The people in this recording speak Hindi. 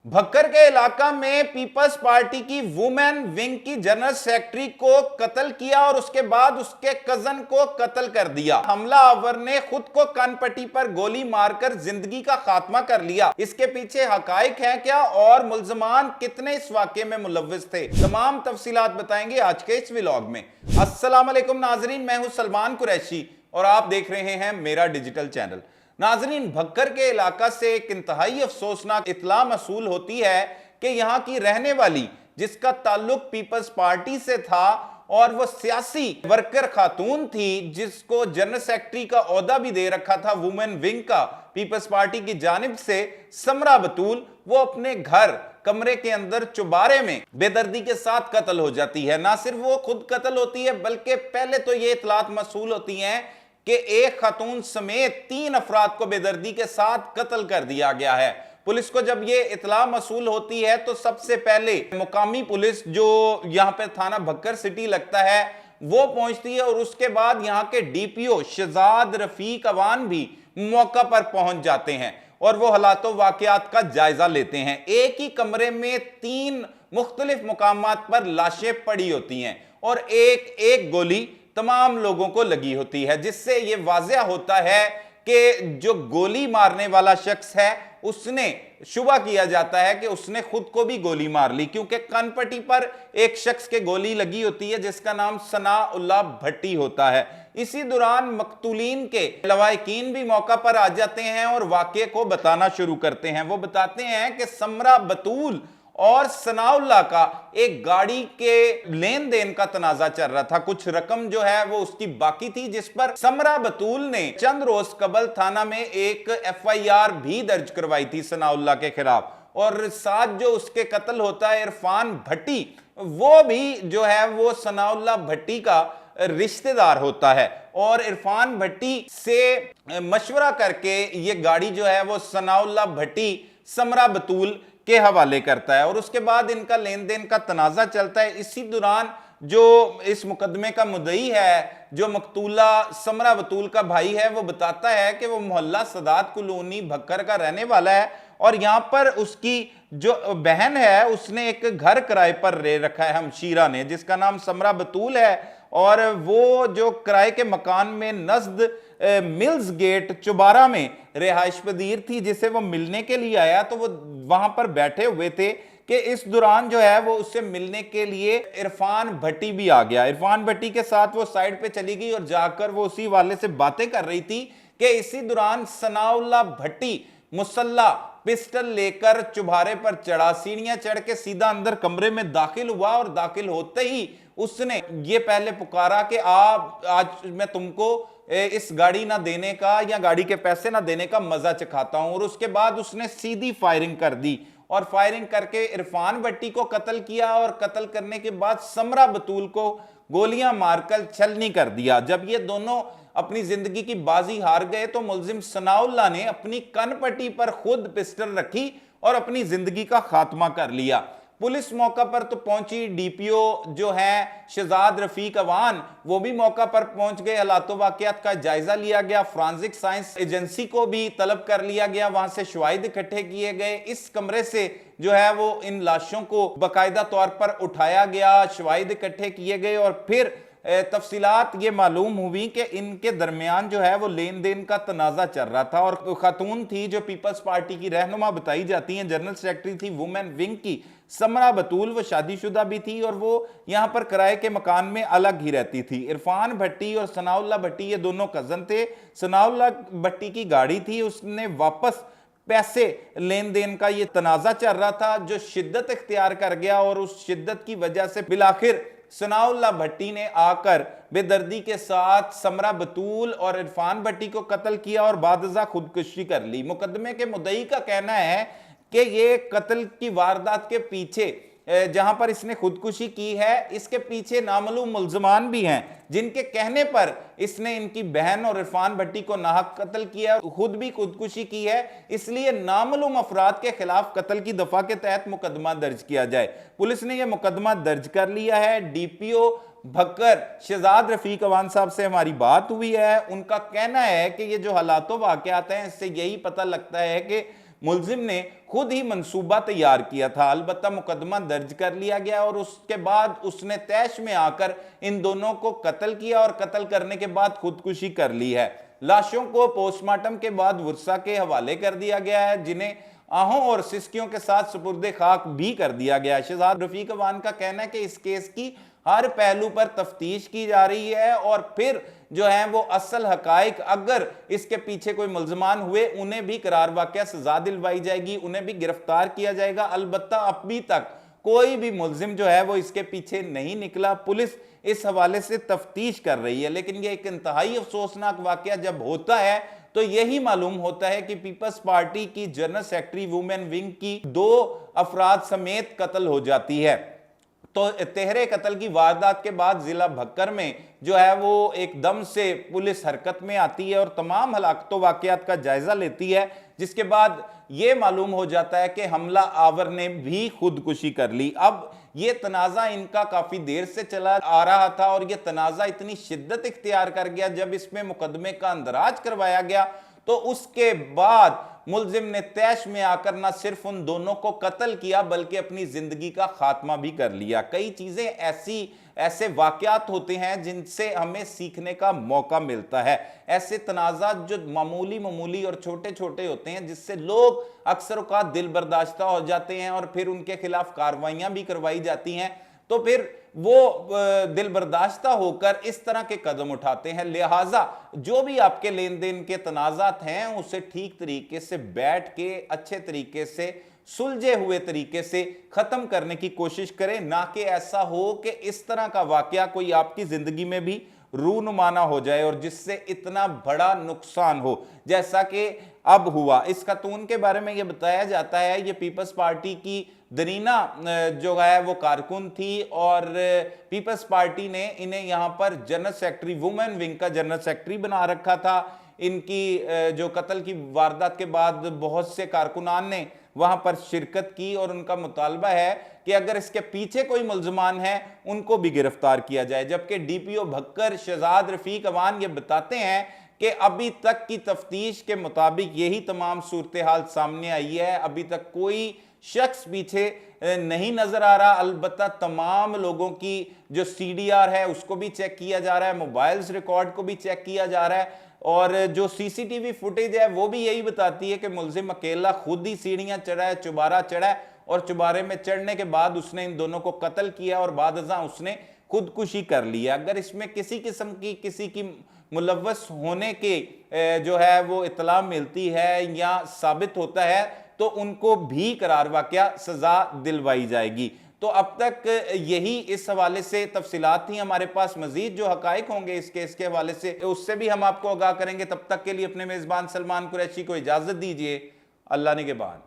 भक्कर के इलाका में पीपल्स पार्टी की वुमेन विंग की जनरल सेक्रेटरी को कत्ल किया और उसके बाद उसके कजन को कत्ल कर दिया। हमलावर ने खुद को कानपट्टी पर गोली मारकर जिंदगी का खात्मा कर लिया। इसके पीछे हकाइक है क्या और मुल्जमान कितने इस वाकये में मुलव्विस थे, तमाम तफसीलात बताएंगे आज के इस व्लॉग में। अस्सलाम वालेकुम नाजरीन, मैं हूं सलमान कुरैशी और आप देख रहे हैं मेरा डिजिटल चैनल। नाजरीन, भक्कर के इलाका से एक इंतहाई अफसोसनाक इत्तला मसूल होती है कि यहां की रहने वाली जिसका ताल्लुक पीपल्स पार्टी से था और वो सियासी वर्कर खातून थी जिसको जनरल सेक्रेटरी का ओहदा भी दे रखा था वुमेन विंग का पीपल्स पार्टी की जानिब से, समरा बतूल, वो अपने घर कमरे के अंदर चुबारे में बेदर्दी के साथ कत्ल हो जाती है। ना सिर्फ वो खुद कत्ल होती है बल्कि पहले तो ये इत्तलात मसूल होती हैं कि एक खातून समेत 3 अफराद को बेदर्दी के साथ कत्ल कर दिया गया है। पुलिस को जब ये इत्तला मसूल होती है तो सबसे पहले मुकामी पुलिस जो यहां पे थाना भक्कर सिटी लगता है वो पहुंचती है और उसके बाद यहां के डीपीओ शहजाद रफीक अवान भी मौका पर पहुंच जाते हैं और वो हालातों वाकयात का जायजा लेते हैं। एक ही कमरे में 3 मुख्तलिफ मुकामात पर लाशें पड़ी होती हैं और एक एक गोली तमाम लोगों को लगी होती है, जिससे यह वाज़ेह होता है कि जो गोली मारने वाला शख्स है उसने शुबा किया जाता है कि उसने खुद को भी गोली मार ली, क्योंकि कानपट्टी पर एक शख्स के गोली लगी होती है जिसका नाम सनाउल्लाह भट्टी होता है। इसी दौरान मकतूलीन के लवाहिकीन भी मौका पर आ जाते हैं और वाकये को बताना शुरू करते हैं। वो बताते हैं कि समरा बतूल और सनाउल्लाह का एक गाड़ी के लेन देन का तनाजा चल रहा था। कुछ रकम जो है वो उसकी बाकी थी, जिस पर समरा बतूल ने चंद रोज कबल थाना में एक FIR भी दर्ज करवाई थी सनाउल्लाह के खिलाफ। और साथ जो उसके कत्ल होता है इरफान भट्टी, वो भी जो है वो सनाउल्लाह भट्टी का रिश्तेदार होता है और इरफान भट्टी से मशवरा करके ये गाड़ी जो है वो सनाउल्लाह भट्टी समरा बतूल के हवाले करता है और उसके बाद इनका लेन देन का तनाजा चलता है। इसी दौरान जो इस मुकदमे का मुद्दई है, जो मकतूला समरा बतूल का भाई है, वो बताता है कि वो मोहल्ला सदात कॉलोनी भक्कर का रहने वाला है और यहां पर उसकी जो बहन है उसने एक घर किराए पर ले रखा है हमशीरा ने, जिसका नाम समरा बतूल है और वो जो किराए के मकान में नज़द मिल्स गेट चुबारा में रिहाइश पजीर थी, जिसे वो मिलने के लिए आया तो वो वहां पर बैठे हुए थे कि इस दौरान जो है वो उससे मिलने के लिए इरफान भट्टी भी आ गया। इरफान भट्टी के साथ वो साइड पे चली गई और जाकर वो उसी वाले से बातें कर रही थी कि इसी दौरान सनाउल्लाह भट्टी मुसल्ला पिस्टल लेकर चुबारे पर चढ़ा, सीढ़ियां चढ़ के सीधा अंदर कमरे में दाखिल हुआ और दाखिल होते ही उसने ये पहले पुकारा कि आप आज मैं तुमको इस गाड़ी ना देने का या गाड़ी के पैसे ना देने का मजा चखाता हूं। और उसके बाद उसने सीधी फायरिंग कर दी और फायरिंग करके इरफान भट्टी को कत्ल किया और कत्ल करने के बाद समरा बतूल को गोलियां मारकर छलनी कर दिया। जब ये दोनों अपनी जिंदगी की बाजी हार गए तो मुलजिम सनाउल्लाह ने अपनी कनपट्टी पर खुद पिस्टल रखी और अपनी जिंदगी का खात्मा कर लिया। पुलिस मौका पर तो पहुंची, डीपीओ जो है शहजाद रफीक अवान वो भी मौका पर पहुंच गए। हालातों वाकयात का जायजा लिया गया, फॉरेंसिक साइंस एजेंसी को भी तलब कर लिया गया, वहां से शवाहिद इकट्ठे किए गए। इस कमरे से जो है वो इन लाशों को बाकायदा तौर पर उठाया गया, शवाहिद इकट्ठे किए गए और फिर तफसीलात ये मालूम हुई कि इनके दरमियान जो है वो लेन देन का तनाजा चल रहा था और खातून थी जो पीपल्स पार्टी की रहनुमा बताई जाती हैं, जनरल सेक्रेटरी थी वुमेन विंग की, समरा बतूल, वो शादीशुदा भी थी और वो यहां पर किराए के मकान में अलग ही रहती थी। इरफान भट्टी और सनाउल्लाह भट्टी ये दोनों कजन थे। सनाउल्लाह भट्टी की गाड़ी थी, उसने वापस पैसे लेन देन का ये तनाजा चल रहा था जो शिद्दत इख्तियार कर गया और उस शिद्दत की वजह से बिलाखिर सनाउल्लाह भट्टी ने आकर बेदर्दी के साथ समरा बतूल और इरफान भट्टी को कत्ल किया और बादजा खुदकुशी कर ली। मुकदमे के मुद्दई का कहना है कि ये कत्ल की वारदात के पीछे जहां पर इसने खुदकुशी की है, इसके पीछे नामालूम मुल्जमान भी हैं जिनके कहने पर इसने इनकी बहन और इरफान भट्टी को नाहक कत्ल किया, खुद भी खुदकुशी की है। इसलिए नामालूम अफराद के खिलाफ कत्ल की दफा के तहत मुकदमा दर्ज किया जाए। पुलिस ने यह मुकदमा दर्ज कर लिया है। डीपीओ भक्कर शहजाद रफीक अवान साहब से हमारी बात हुई है। उनका कहना है कि ये जो हालातों वाकयात हैं इससे यही पता लगता है कि मुलजिम ने खुद ही मंसूबा तैयार किया था। अलबत्ता मुकदमा दर्ज कर लिया गया और उसके बाद उसने तैश में आकर इन दोनों को कत्ल किया और कत्ल करने के बाद खुदकुशी कर ली है। लाशों को पोस्टमार्टम के बाद वर्षा के हवाले कर दिया गया है, जिन्हें आहों और सिस्कियों के साथ सुपुर्दे खाक भी कर दिया गया है। शहजाद रफीक अवान का कहना है कि इस केस की हर पहलू पर तफ्तीश की जा रही है और फिर जो है वो असल हकाइक, अगर इसके पीछे कोई मुल्जमान हुए उन्हें भी करार वाक़या सजा दिलवाई जाएगी, उन्हें भी गिरफ्तार किया जाएगा। अलबत्ता अभी तक कोई भी मुल्जिम जो है वो इसके पीछे नहीं निकला। पुलिस इस हवाले से तफ्तीश कर रही है, लेकिन यह एक इंतहाई अफसोसनाक वाक़या जब होता है तो यही मालूम होता है कि पीपल्स पार्टी की जनरल सेक्रेटरी वुमेन विंग की 2 अफराद समेत कत्ल हो जाती है। तो तेहरे कत्ल की वारदात के बाद जिला भक्कर में जो है वो एकदम से पुलिस हरकत में आती है और तमाम हलाकतों वाकयात का जायजा लेती है, जिसके बाद ये मालूम हो जाता है कि हमला आवर ने भी खुदकुशी कर ली। अब ये तनाज़ा इनका काफी देर से चला आ रहा था और ये तनाज़ा इतनी शिद्दत इख्तियार कर गया जब इसमें मुकदमे का अंदराज करवाया गया, तो उसके बाद मुल्जिम ने तैश में आकर न सिर्फ उन दोनों को कत्ल किया बल्कि अपनी जिंदगी का खात्मा भी कर लिया। कई चीजें ऐसे वाकयात होते हैं जिनसे हमें सीखने का मौका मिलता है। ऐसे तनाज़ात जो मामूली और छोटे छोटे होते हैं, जिससे लोग अक्सर औक़ात दिल बर्दाश्ता हो जाते हैं और फिर उनके खिलाफ कार्रवाइयां भी करवाई जाती हैं, तो फिर वो दिल बर्दाश्ता होकर इस तरह के कदम उठाते हैं। लिहाजा जो भी आपके लेन देन के तनाज़ात हैं उसे ठीक तरीके से बैठ के अच्छे तरीके से सुलझे हुए तरीके से खत्म करने की कोशिश करें, ना कि ऐसा हो कि इस तरह का वाकया कोई आपकी जिंदगी में भी रूनुमाना हो जाए और जिससे इतना बड़ा नुकसान हो जैसा कि अब हुआ। इस खातून के बारे में यह बताया जाता है, ये पीपल्स पार्टी की दरीना जो है वो कारकुन थी और पीपल्स पार्टी ने इन्हें यहाँ पर जनरल सेक्रेटरी वुमेन विंग का जनरल सेक्रेटरी बना रखा था। इनकी जो कत्ल की वारदात के बाद बहुत से कारकुनान ने वहां पर शिरकत की और उनका मुतालबा है कि अगर इसके पीछे कोई मुल्जमान है उनको भी गिरफ्तार किया जाए। जबकि डीपीओ भक्कर शहजाद रफीक अवान ये बताते हैं कि अभी तक की तफ्तीश के मुताबिक यही तमाम सूरत हाल सामने आई है, अभी तक कोई शख्स पीछे नहीं नजर आ रहा। अलबत्ता तमाम लोगों की जो सीडीआर है उसको भी चेक किया जा रहा है, मोबाइल्स रिकॉर्ड को भी चेक किया जा रहा है और जो सीसीटीवी फुटेज है वो भी यही बताती है कि मुल्जिम अकेला खुद ही सीढ़ियां चढ़ा है, चुबारा चढ़ा है और चुबारे में चढ़ने के बाद उसने इन दोनों को कत्ल किया और बाद अज़ां उसने खुदकुशी कर लिया। अगर इसमें किसी किस्म की किसी की मुलव्वस होने के जो है वो इत्तला मिलती है या साबित होता है तो उनको भी करार वाक़या सजा दिलवाई जाएगी। तो अब तक यही इस हवाले से तफसीलात थी हमारे पास। मजीद जो हकाइक होंगे इस केस के हवाले से उससे भी हम आपको आगाह करेंगे। तब तक के लिए अपने मेज़बान सलमान कुरैशी को इजाज़त दीजिए। अल्लाह निगहबान।